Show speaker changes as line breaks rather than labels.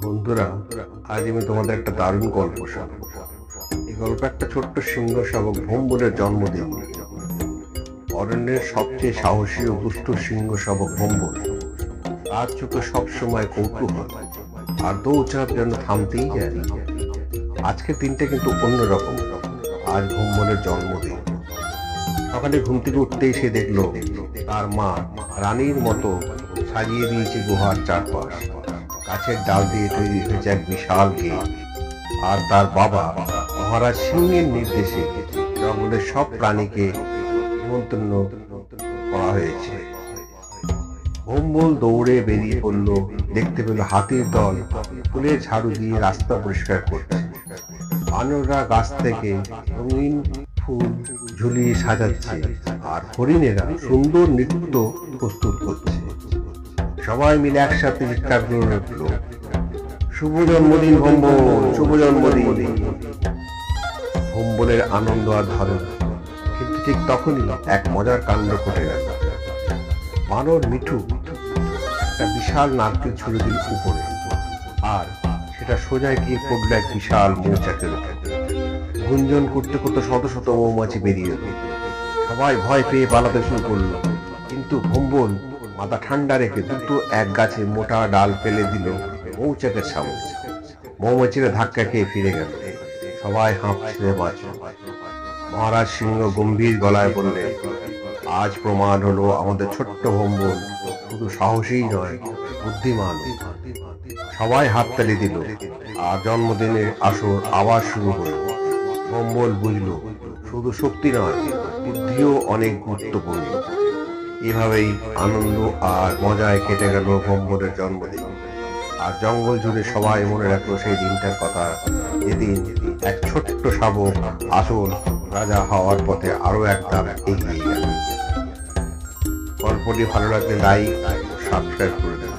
বন্ধুরা, আজ আমি তোমাদের একটা দারুণ গল্প শোনাবো। এই গল্প একটা ছোট্ট সিংহ শাবক ভম্বলের জন্মদিন। অরণ্যের সবচেয়ে সাহসী ও দুষ্ট সিংহ শাবক ভম্বল। তার চোখে সবসময় কৌতূহল আর দৌড়ঝাঁপ যেন থামতেই যায় না। আজকের দিনটা কিন্তু অন্যরকম। আজ ভম্বলের জন্মদিন। সকালে ঘুম থেকে উঠতেই সে দেখলো তার মা রানীর মতো সাজিয়ে দিয়েছে গুহার চারপাশ। গাছের ডাল দিয়ে তৈরি হয়েছে এক বিশাল গেট। আর তার বাবা মহারাজ সিংহের নির্দেশে জঙ্গলের সব প্রাণীকে নিমন্ত্রণ করা হয়েছে। ভম্বল দৌড়ে বেরিয়ে পড়ল। দেখতে পেল হাতির দল ফুলের ঝাড়ু দিয়ে রাস্তা পরিষ্কার করছে। বানররা গাছ থেকে রঙিন ফুল ঝুলিয়ে সাজাচ্ছে আর হরিণেরা সুন্দর নৃত্য প্রস্তুত করছে। সবাই মিলে একসাথে চিৎকার করে উঠল, শুভ জন্মদিন ভম্বল, শুভ জন্মদিন। ভম্বলের আনন্দ আর ধরে না। কিন্তু ঠিক তখনই এক মজার কাণ্ড ঘটে গেল। বানর মিঠু একটা বিশাল নারকেল ছুঁড়ে দিল উপরে, আর সেটা সোজা গিয়ে পড়লো এক বিশাল মৌচাকের উপরে। গুঞ্জন করতে করতে শত শত মৌমাছি বেরিয়ে এলো। সবাই ভয় পেয়ে পালাতে শুরু করলো। কিন্তু ভম্বল মাথা ঠান্ডা রেখে দ্রুত এক গাছে মোটা ডাল ফেলে দিল মৌচাকের সামনে। মৌমাছিরা ধাক্কা খেয়ে ফিরে গেল। সবাই হাঁপ ছেড়ে বাঁচল। মহারাজ সিংহ গম্ভীর গলায় বললেন, আজ প্রমাণ হলো আমাদের ছোট্ট ভম্বল শুধু সাহসী নয়, বুদ্ধিমান। সবাই হাততালি দিল আর জন্মদিনের আসর আবার শুরু হলো। ভম্বল বুঝল শুধু শক্তি নয়, বুদ্ধিও অনেক গুরুত্বপূর্ণ। এভাবেই আনন্দ আর মজায় কেটে গেল ভম্বলের জন্মদিন। আর জঙ্গল জুড়ে সবাই মনে রাখলো সেই দিনটার কথা, যেদিন এক ছোট্ট শাবক আসল রাজা হওয়ার পথে আরো এক ধাপ এগিয়ে গেল। গল্পটি ভালো লাগলে লাইক, সাবস্ক্রাইব করে দেবেন।